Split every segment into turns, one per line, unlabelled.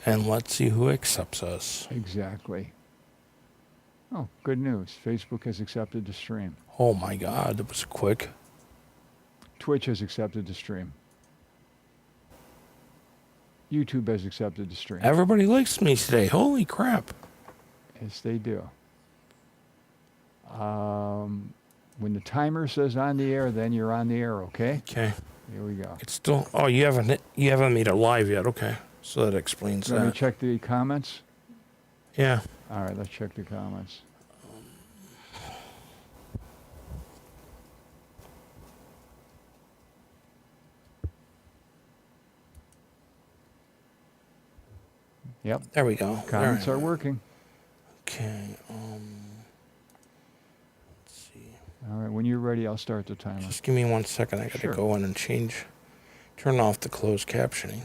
And let's see who accepts us.
Exactly. Oh, good news. Facebook has accepted the stream.
Oh my God, that was quick.
Twitch has accepted the stream. YouTube has accepted the stream.
Everybody likes me today. Holy crap.
Yes, they do. When the timer says on the air, then you're on the air, okay?
Okay.
Here we go.
It's still, oh, you haven't made it live yet. Okay. So that explains
Let me
that.
check the comments.
Yeah.
All right, let's check the comments. Yep.
There we go.
Comments are working.
Okay. Let's see.
All right, when you're ready, I'll start the timer.
Just give me 1 second. I got to
Sure.
go in and turn off the closed captioning.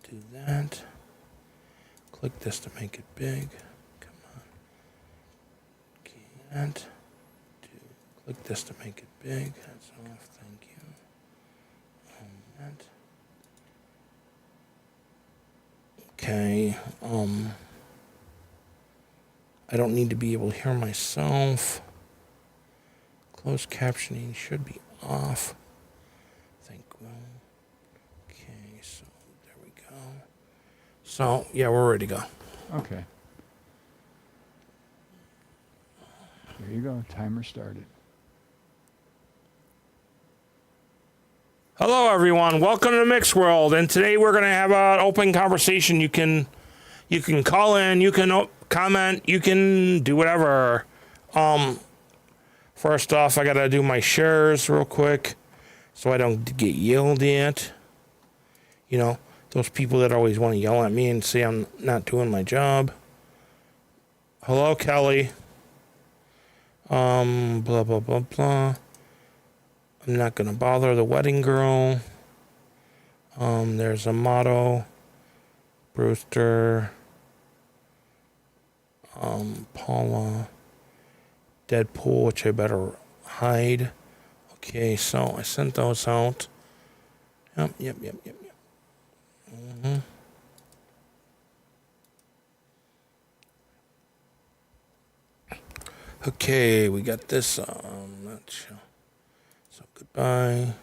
Do that. Click this to make it big. Come on. Can't. Click this to make it big. That's off. Thank you. That. Okay. I don't need to be able to hear myself. Closed captioning should be off. Okay, so there we go. So, yeah, we're ready to go.
Okay. There you go. Timer started.
Hello, everyone. Welcome to the Mix World. And today we're going to have an open conversation. You can call in, you can comment, you can do whatever. First off, I got to do my shares real quick so I don't get yelled at. You know, those people that always want to yell at me and say I'm not doing my job. Hello, Kelly. Blah, blah, blah, blah. I'm not going to bother the wedding girl. There's a motto. Brewster. Paula. Deadpool, which I better hide. Okay, so I sent those out. Yep. Mm-hmm. Okay, we got this. Not sure. So goodbye.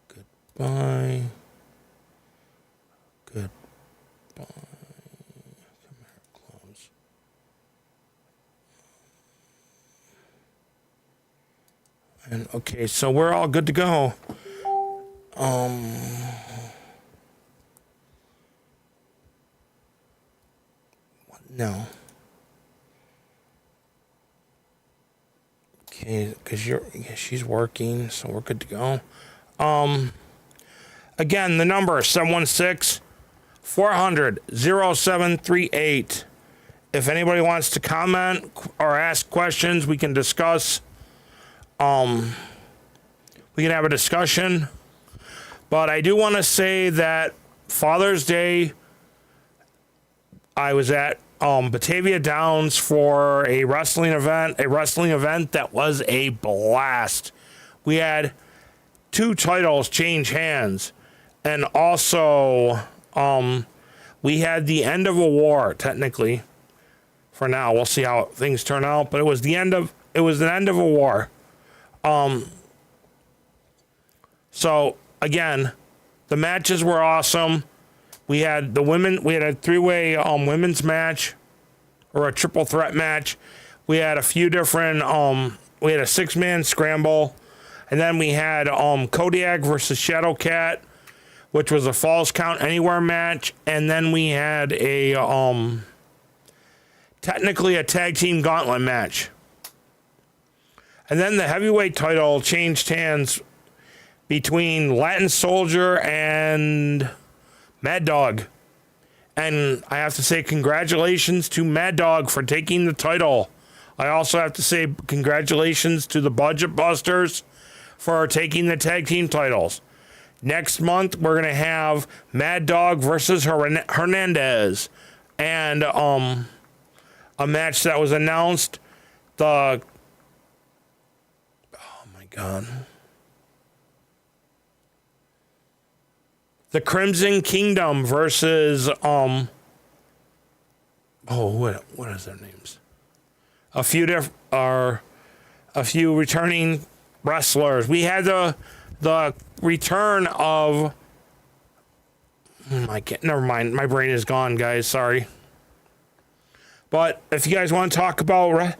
Goodbye. Goodbye. Come here, close. And okay, so we're all good to go. No. Okay, because she's working, so we're good to go. Again, the number 716-400-0738. If anybody wants to comment or ask questions, we can discuss. We can have a discussion. But I do want to say that Father's Day, I was at Batavia Downs for a wrestling event that was a blast. We had 2 titles change hands, and also we had the end of a war, technically. For now, we'll see how things turn out, but it was the end of a war. So again, the matches were awesome. We had a 3-way women's match, or a triple threat match. We had a few different, we had a 6-man scramble. And then we had Kodiak versus Shadowcat, which was a Falls Count Anywhere match. And then we had technically a tag team gauntlet match. And then the heavyweight title changed hands between Latin Soldier and Mad Dog. And I have to say congratulations to Mad Dog for taking the title. I also have to say congratulations to the Budget Busters for taking the tag team titles. Next month, we're going to have Mad Dog versus Hernandez. And a match that was announced. Oh my God. the Crimson Kingdom versus what is their names? A few returning wrestlers. We had the return of never mind. My brain is gone, guys. Sorry. But if you guys want to talk about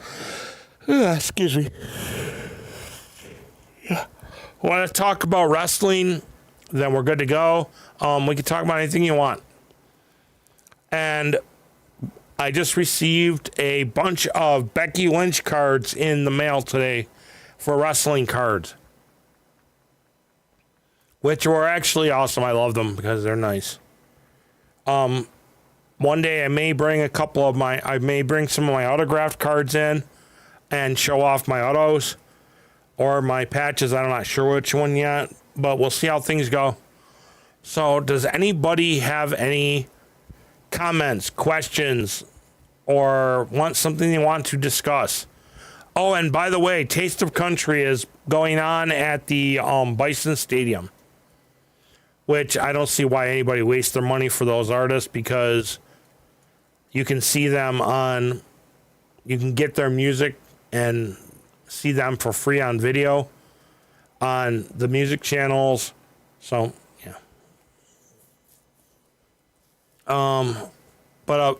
excuse me. Want to talk about wrestling, then we're good to go. We can talk about anything you want. And I just received a bunch of Becky Lynch cards in the mail today for wrestling cards, which were actually awesome. I love them because they're nice. One day I may bring some of my autographed cards in and show off my autos or my patches. I'm not sure which one yet, but we'll see how things go. So does anybody have any comments, questions, or want something they want to discuss? Oh, and by the way, Taste of Country is going on at the Bison Stadium, which I don't see why anybody wastes their money for those artists, because you can see them you can get their music and see them for free on video on the music channels. So, yeah. But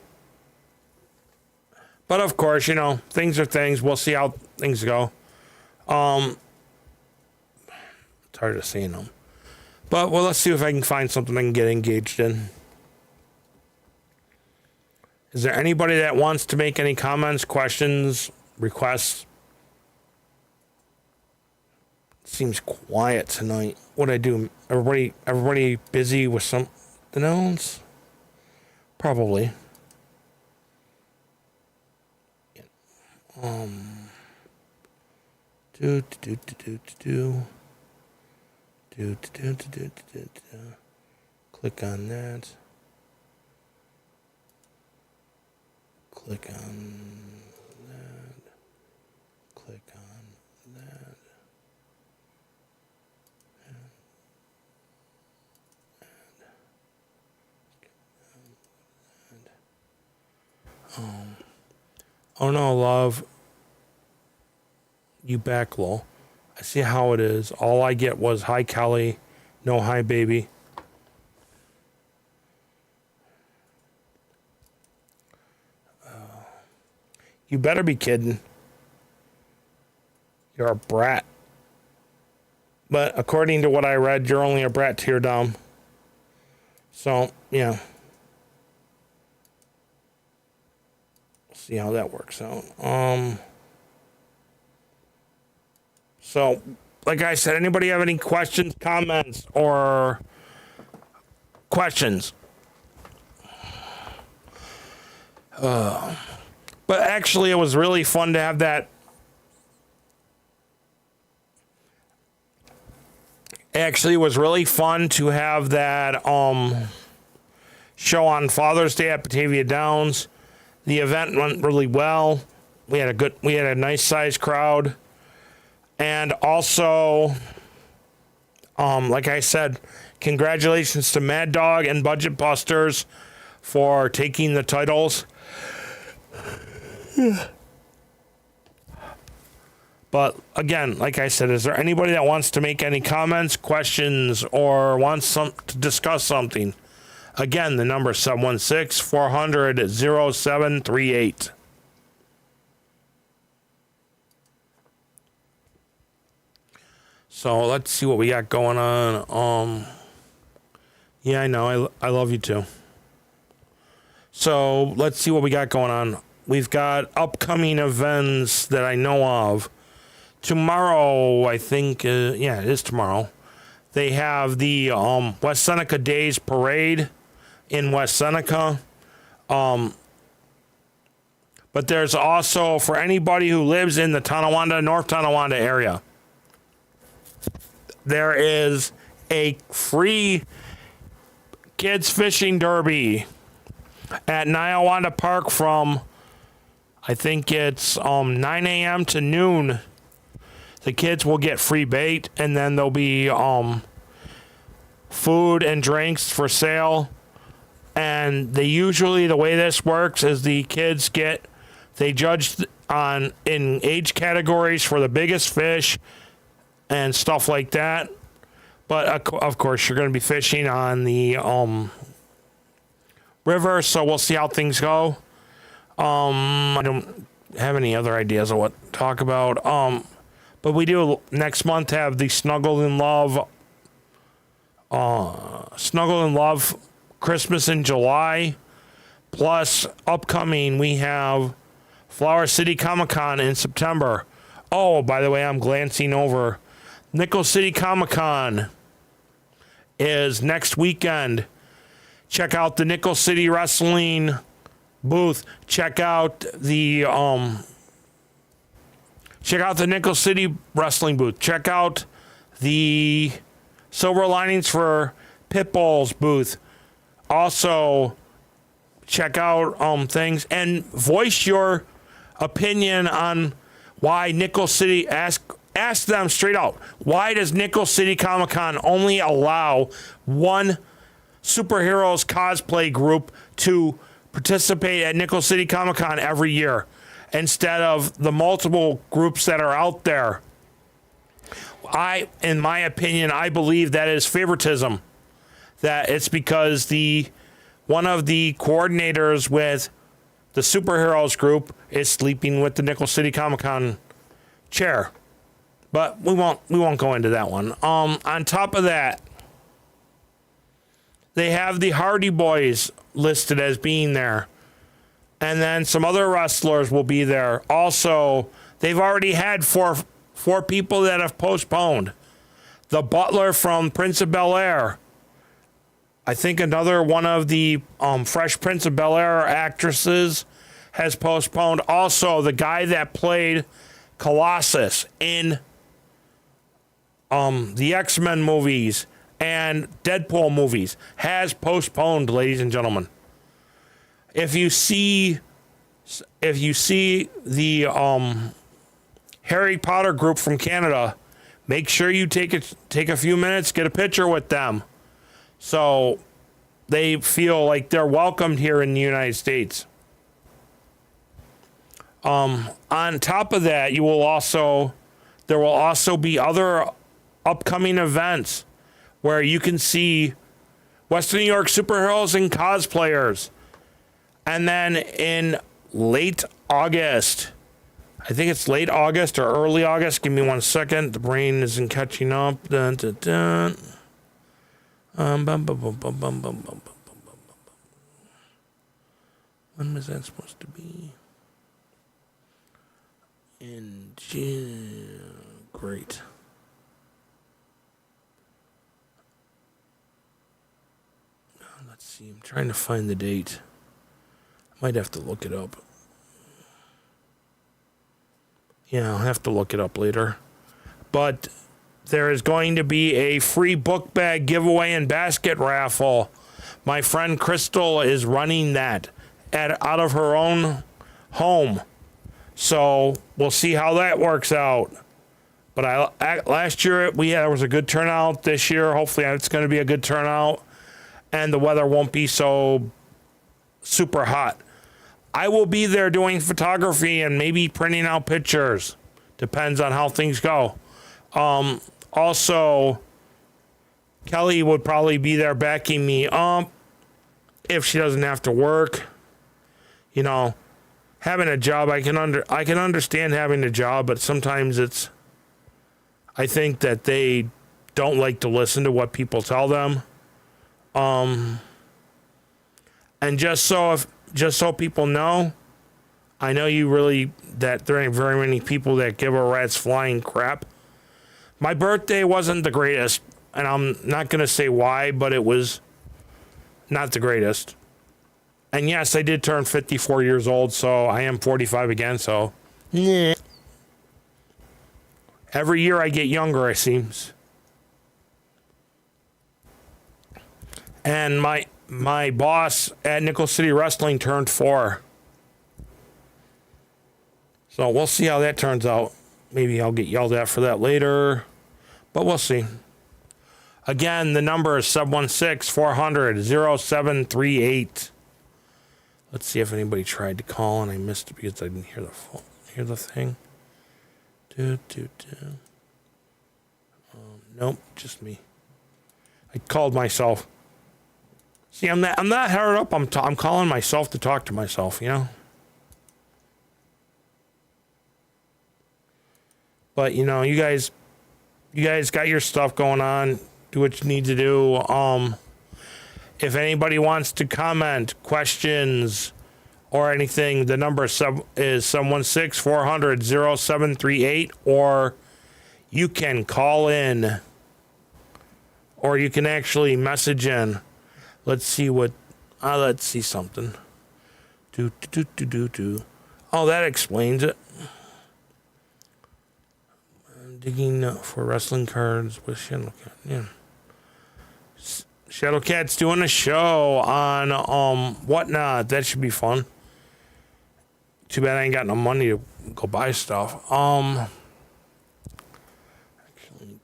of course, things are things. We'll see how things go. It's hard to see them. But, well, let's see if I can find something I can get engaged in. Is there anybody that wants to make any comments, questions, requests? Seems quiet tonight. What'd I do? Everybody busy with something else? Probably. Click on that. Click on that. Click on that. Oh no, love. You back low. I see how it is. All I get was hi Kelly, no hi baby. You better be kidding. You're a brat. But according to what I read, you're only a brat to your dumb. So, yeah. See how that works out. So, like I said, anybody have any questions, comments, or questions? But actually, it was really fun to have that. Actually, it was really fun to have that show on Father's Day at Batavia Downs. The event went really well. We had a nice sized crowd. And also, like I said, congratulations to Mad Dog and Budget Busters for taking the titles. But again, like I said, is there anybody that wants to make any comments, questions, or wants to discuss something? Again, the number is 716-400-0738. So let's see what we got going on. Yeah, I know. I love you too. So let's see what we got going on. We've got upcoming events that I know of. Tomorrow, I think, it is tomorrow. They have the West Seneca Days Parade in West Seneca. But there's also, for anybody who lives in the Tonawanda, North Tonawanda area, there is a free kids fishing derby at Niawanda Park from, I think it's 9 a.m. to noon. The kids will get free bait, and then there'll be food and drinks for sale. And they usually, the way this works is the kids they judge in age categories for the biggest fish and stuff like that. But of course, you're going to be fishing on the river, so we'll see how things go. I don't have any other ideas of what to talk about. But we do next month have the Snuggle and Love Christmas in July. Plus, upcoming, we have Flower City Comic-Con in September. Oh, by the way, I'm glancing over. Nickel City Comic-Con is next weekend. Check out the Nickel City Wrestling booth. Check out the Nickel City Wrestling booth. Check out the Silver Linings for Pitbull's booth. Also, check out things and voice your opinion on why Nickel City. Ask them straight out. Why does Nickel City Comic Con only allow one superheroes cosplay group to participate at Nickel City Comic Con every year instead of the multiple groups that are out there? In my opinion, I believe that is favoritism. That it's because one of the coordinators with the superheroes group is sleeping with the Nickel City Comic Con chair. But we won't go into that one. On top of that, they have the Hardy Boys listed as being there. And then some other wrestlers will be there. Also, they've already had four people that have postponed. The Butler from Prince of Bel-Air. I think another one of the Fresh Prince of Bel-Air actresses has postponed. Also, the guy that played Colossus in the X-Men movies and Deadpool movies has postponed, ladies and gentlemen. If you see the Harry Potter group from Canada, make sure you take a few minutes, get a picture with them, so they feel like they're welcomed here in the United States. On top of that, there will also be other upcoming events where you can see Western New York superheroes and cosplayers. And then in late August, I think it's late August or early August. Give me 1 second. The brain isn't catching up. Dun, dun, dun. When was that supposed to be? In June. Great. Let's see. I'm trying to find the date. Might have to look it up. Yeah, I'll have to look it up later. But there is going to be a free book bag giveaway and basket raffle. My friend Crystal is running that out of her own home. So we'll see how that works out. But last year there was a good turnout. This year, hopefully, it's going to be a good turnout, and the weather won't be so super hot. I will be there doing photography and maybe printing out pictures. Depends on how things go. Also, Kelly would probably be there backing me up if she doesn't have to work. You know, having a job, I can understand having a job, but sometimes I think that they don't like to listen to what people tell them. And just so people know, I know that there ain't very many people that give a rat's flying crap. My birthday wasn't the greatest, and I'm not going to say why, but it was not the greatest. And yes, I did turn 54 years old, so I am 45 again, so yeah. Every year I get younger, it seems. And my boss at Nickel City Wrestling turned 4. So we'll see how that turns out. Maybe I'll get yelled at for that later, but we'll see. Again, the number is 716-400-0738. Let's see if anybody tried to call and I missed it because I didn't hear the phone, hear the thing. Nope, just me. I called myself. See, I'm not hard up. I'm calling myself to talk to myself, you know. But you know, you guys got your stuff going on. Do what you need to do. If anybody wants to comment, questions, or anything, the number is 716-400-0738, or you can call in, or you can actually message in. Let's see something. Oh, that explains it. I'm digging for wrestling cards with Shadowcat. Yeah. Shadowcat's doing a show on Whatnot. That should be fun. Too bad I ain't got no money to go buy stuff. Actually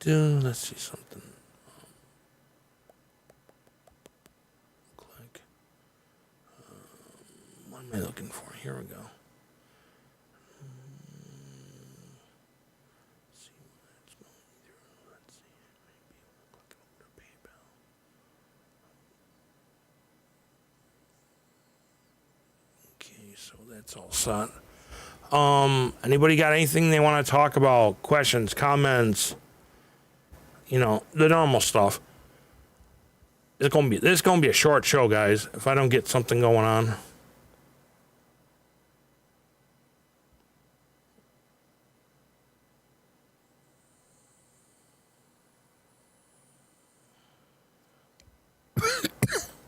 do. Let's see something. Click. What am I looking for? Here we go. See what it's going through. Let's see. Maybe we'll click over to PayPal. Okay, so that's all set. Anybody got anything they want to talk about? Questions, comments? You know, the normal stuff. This is gonna be a short show, guys. If I don't get something going on.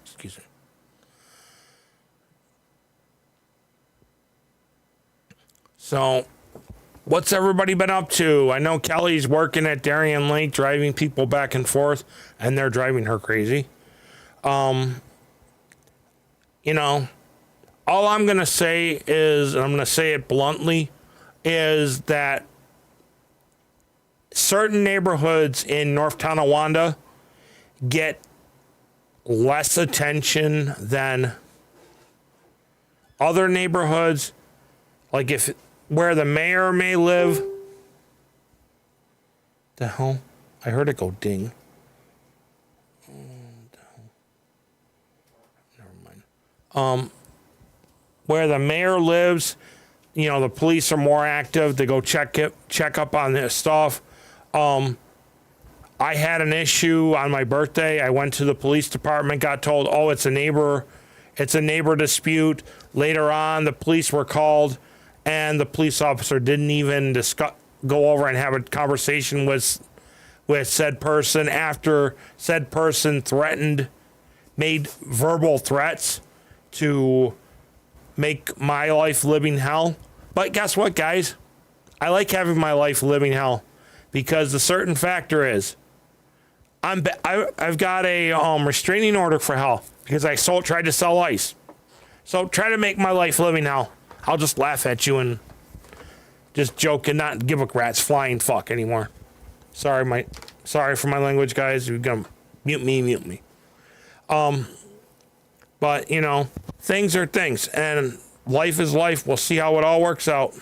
Excuse me. So, what's everybody been up to? I know Kelly's working at Darien Lake, driving people back and forth, and they're driving her crazy. You know, all I'm going to say is, and I'm going to say it bluntly, is that certain neighborhoods in North Tonawanda get less attention than other neighborhoods. Like where the mayor may live. The hell? I heard it go ding. Never mind. Where the mayor lives, you know, the police are more active. They go check up on this stuff. I had an issue on my birthday. I went to the police department, got told, oh, it's a neighbor dispute. Later on, the police were called, and the police officer didn't even go over and have a conversation with said person after said person made verbal threats to make my life living hell. But guess what, guys? I like having my life living hell because the certain factor is I've got a restraining order for hell because I tried to sell ice. So try to make my life living hell. I'll just laugh at you and just joke and not give a rat's flying fuck anymore. Sorry for my language, guys. You're gonna mute me. But you know, things are things, and life is life. We'll see how it all works out.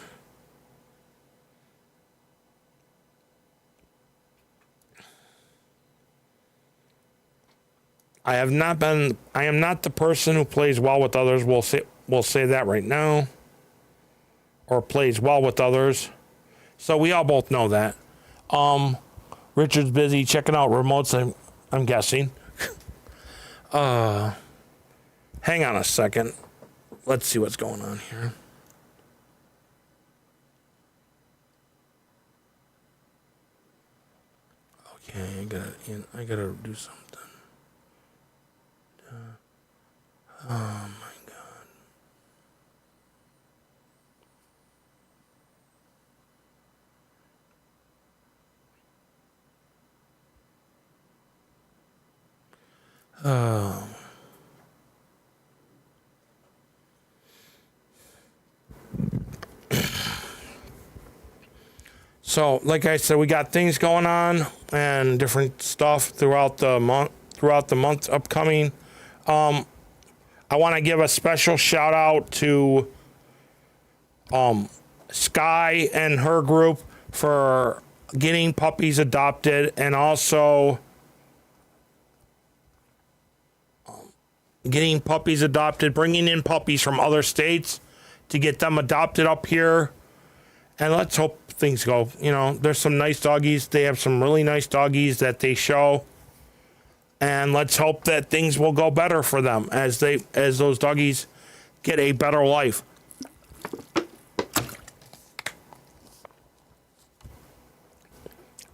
I am not the person who plays well with others. We'll say that right now. Or plays well with others. So we all both know that. Richard's busy checking out remotes, I'm guessing. Hang on a second. Let's see what's going on here. Okay, I gotta do something. Oh my God. So, like I said, we got things going on. and different stuff throughout the month upcoming. I want to give a special shout out to Sky and her group for getting puppies adopted, and also getting puppies adopted, bringing in puppies from other states to get them adopted up here. And let's hope things go. There's some nice doggies. They have some really nice doggies that they show. And let's hope that things will go better for them as those doggies get a better life.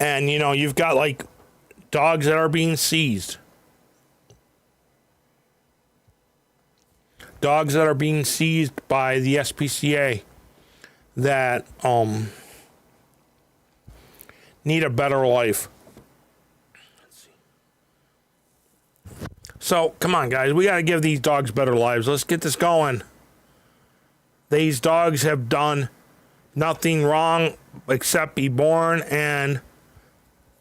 And you've got like dogs that are being seized. Dogs that are being seized by the SPCA that need a better life. So, come on, guys. We got to give these dogs better lives. Let's get this going. These dogs have done nothing wrong except be born, and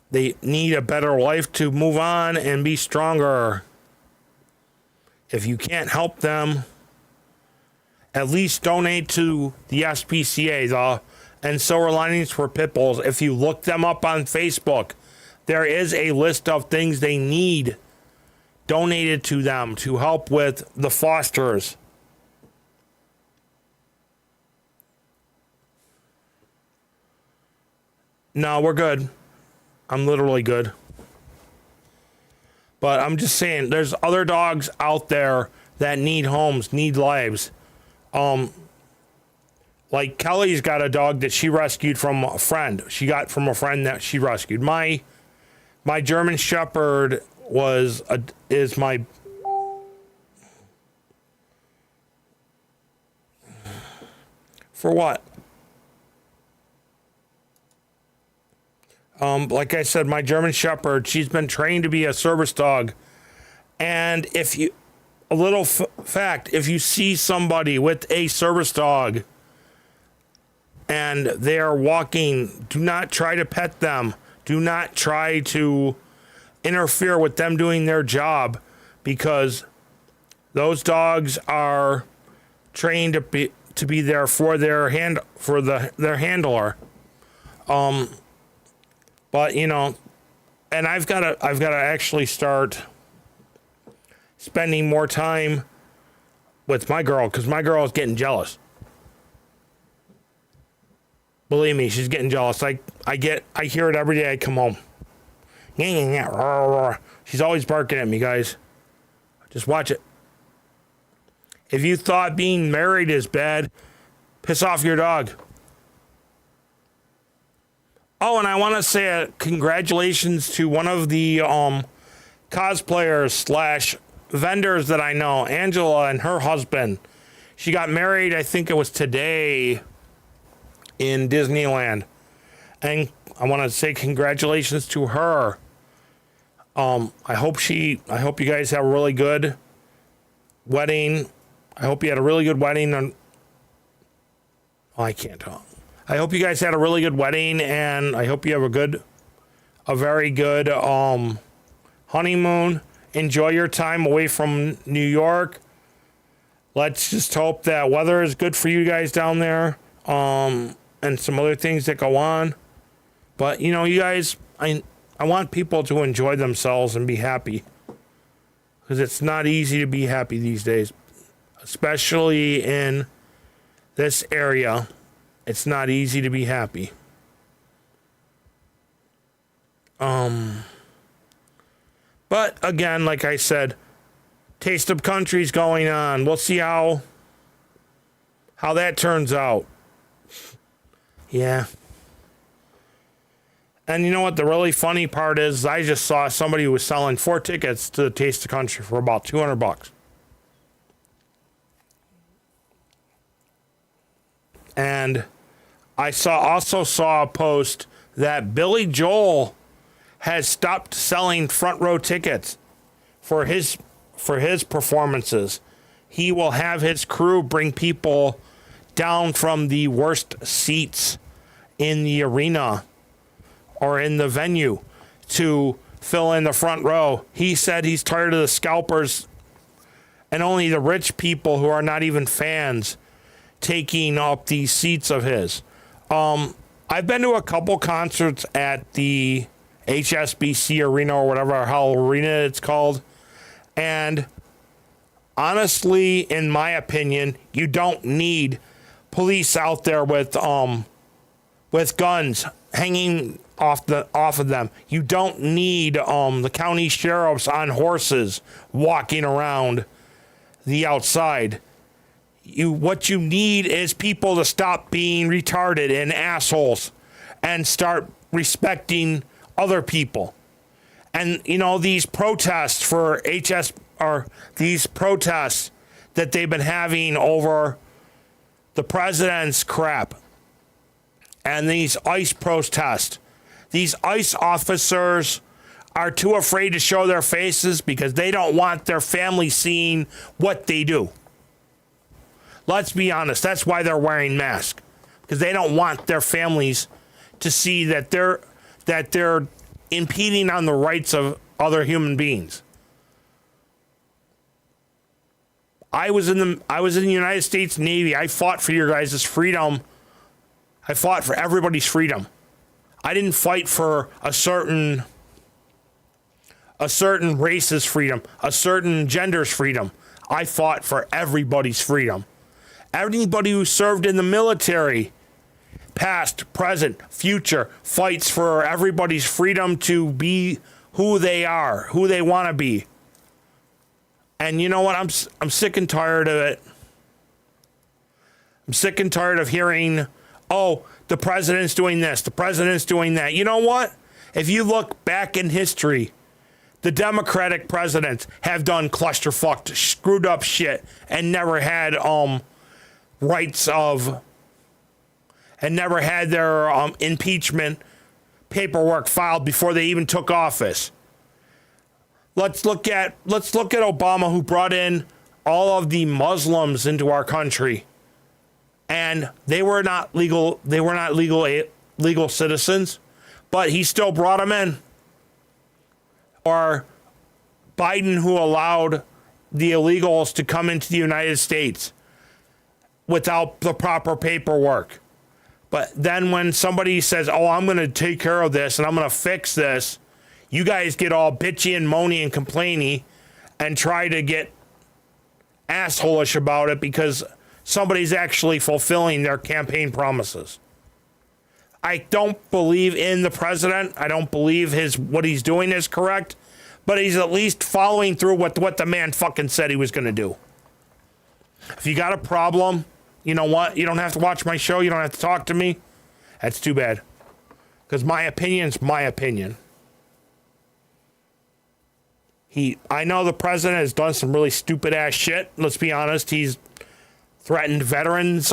they need a better life to move on and be stronger. If you can't help them, at least donate to the SPCA, and Silver Linings for Pit Bulls. If you look them up on Facebook, there is a list of things they need donated to them to help with the fosters. No, we're good. I'm literally good. But I'm just saying, there's other dogs out there that need homes, need lives. Like Kelly's got a dog that she rescued from a friend. She got from a friend that she rescued. My German Shepherd is my for what? Like I said, my German Shepherd, she's been trained to be a service dog. And if you see somebody with a service dog and they are walking, do not try to pet them. Do not try to interfere with them doing their job, because those dogs are trained to be there for their handler. But and I've got to actually start spending more time with my girl, because my girl is getting jealous. Believe me, she's getting jealous. I hear it every day I come home. She's always barking at me, guys. Just watch it. If you thought being married is bad, piss off your dog. Oh, and I want to say congratulations to one of the cosplayers / vendors that I know, Angela and her husband. She got married, I think it was today, in Disneyland. And I want to say congratulations to her. I hope you guys have a really good wedding. I hope you had a really good wedding. I can't talk. I hope you guys had a really good wedding, and I hope you have a very good honeymoon. Enjoy your time away from New York. Let's just hope that weather is good for you guys down there, and some other things that go on. But you guys, I want people to enjoy themselves and be happy, because it's not easy to be happy these days, especially in this area. It's not easy to be happy. But again, like I said, Taste of Country's going on. We'll see how that turns out. Yeah. And you know what the really funny part is? I just saw somebody who was selling 4 tickets to the Taste of Country for about $200. And I also saw a post that Billy Joel has stopped selling front row tickets for his performances. He will have his crew bring people down from the worst seats in the arena or in the venue to fill in the front row. He said he's tired of the scalpers and only the rich people who are not even fans taking up these seats of his. I've been to a couple concerts at the HSBC Arena or whatever hell arena it's called. And honestly, in my opinion, you don't need police out there with guns hanging off of them. You don't need the county sheriffs on horses walking around the outside. What you need is people to stop being retarded and assholes and start respecting other people. And these protests for these protests that they've been having over the president's crap and these ICE protests. These ICE officers are too afraid to show their faces because they don't want their family seeing what they do. Let's be honest. That's why they're wearing masks, because they don't want their families to see that they're impeding on the rights of other human beings. I was in the United States Navy. I fought for your guys' freedom. I fought for everybody's freedom. I didn't fight for a certain race's freedom, a certain gender's freedom. I fought for everybody's freedom. Everybody who served in the military, past, present, future, fights for everybody's freedom to be who they are, who they want to be. And you know what? I'm sick and tired of it. I'm sick and tired of hearing, oh, the president's doing this, the president's doing that. You know what? If you look back in history, the Democratic presidents have done clusterfucked, screwed up shit and never had rights of, and never had their impeachment paperwork filed before they even took office. Let's look at Obama, who brought in all of the Muslims into our country, and they were not legal citizens, but he still brought them in. Or Biden, who allowed the illegals to come into the United States without the proper paperwork. But then when somebody says, oh, I'm going to take care of this and I'm going to fix this, you guys get all bitchy and moany and complainy and try to get assholish about it because somebody's actually fulfilling their campaign promises. I don't believe in the president. I don't believe what he's doing is correct, but he's at least following through what the man fucking said he was going to do. If you got a problem, you know what? You don't have to watch my show. You don't have to talk to me. That's too bad. Because my opinion's my opinion. I know the president has done some really stupid ass shit. Let's be honest. He's threatened veterans.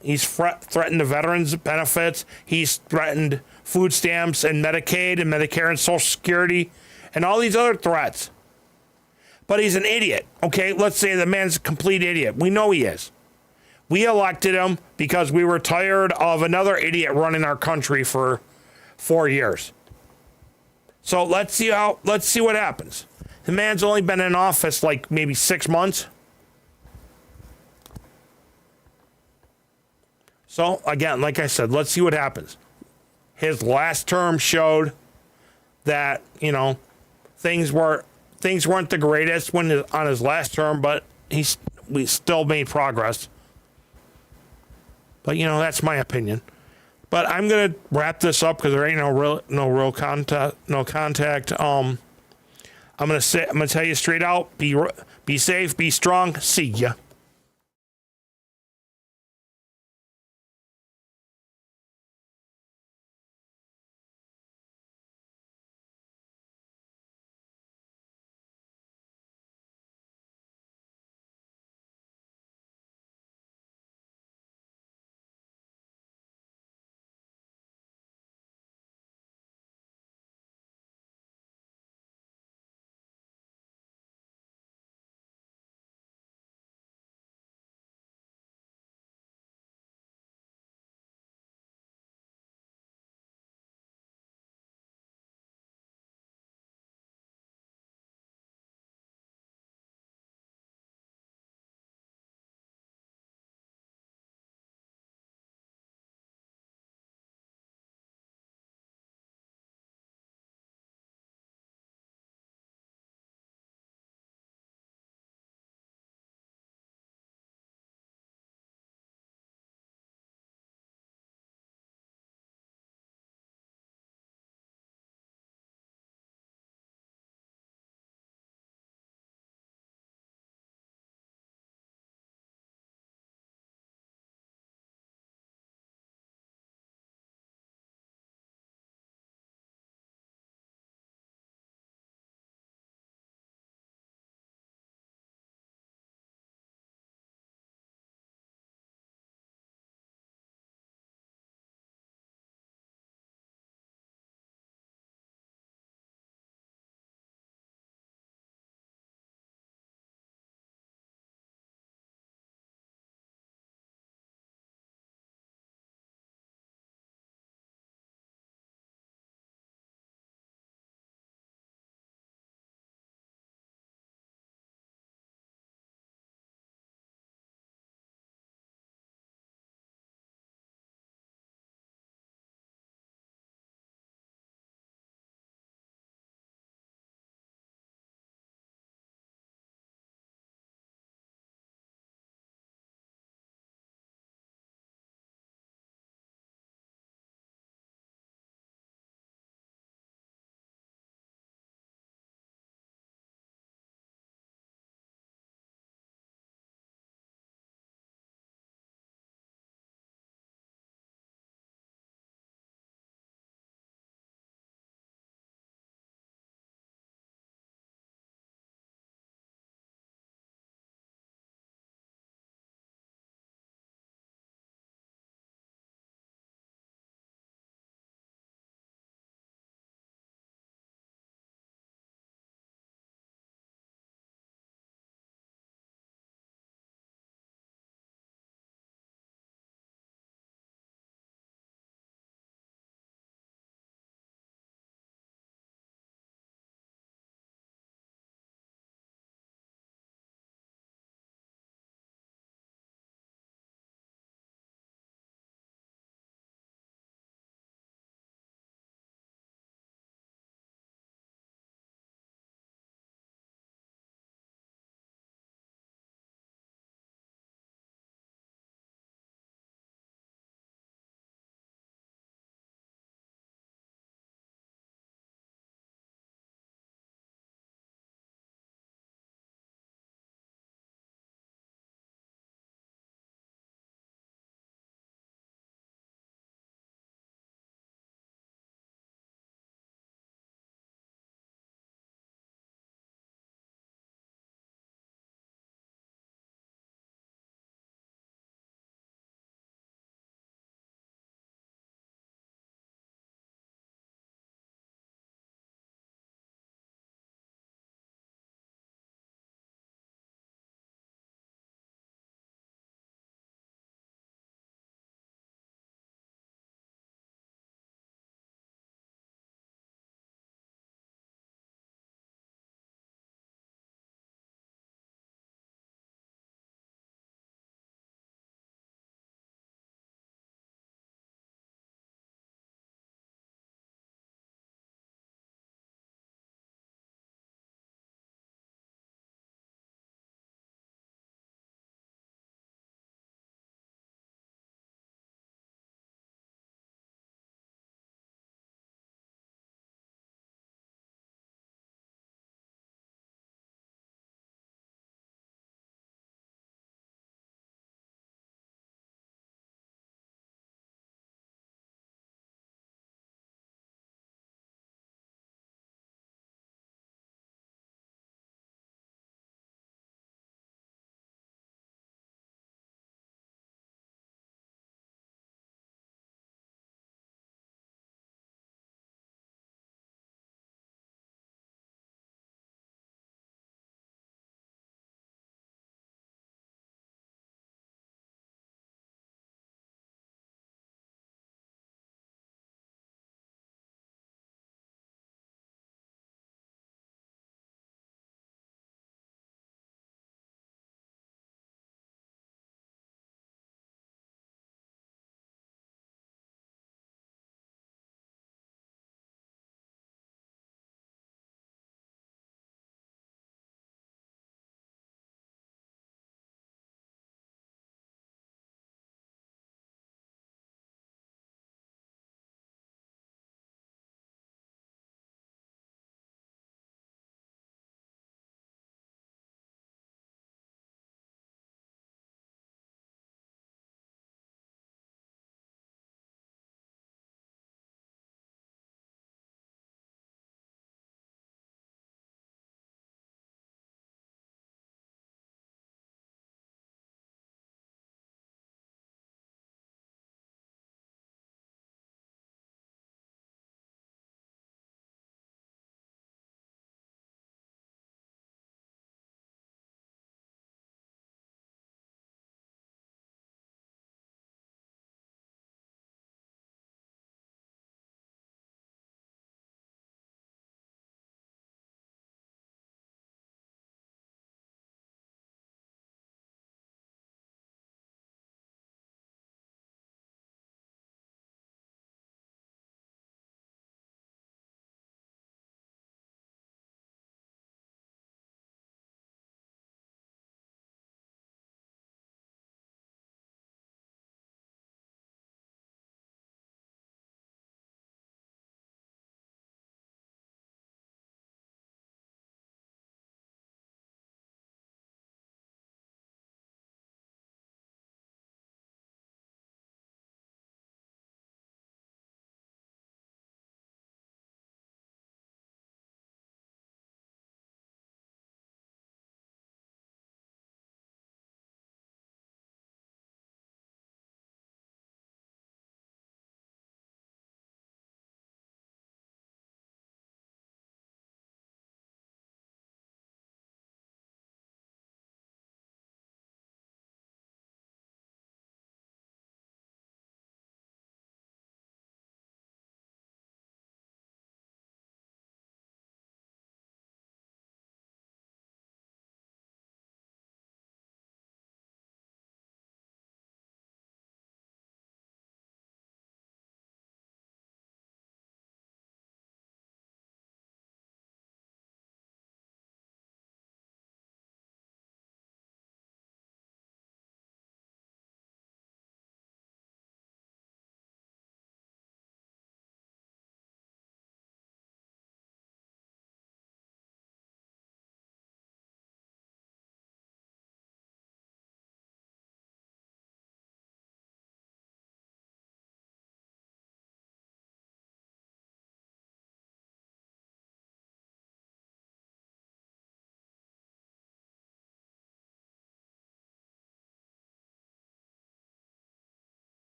He's threatened the veterans benefits. He's threatened food stamps and Medicaid and Medicare and Social Security and all these other threats. But he's an idiot. Okay, let's say the man's a complete idiot. We know he is. We elected him because we were tired of another idiot running our country for 4 years. So let's see what happens. The man's only been in office like maybe 6 months. So again, like I said, let's see what happens. His last term showed that, things weren't the greatest on his last term, but we still made progress. But that's my opinion. But I'm gonna wrap this up because there ain't no real contact. I'm gonna tell you straight out: be safe, be strong. See ya.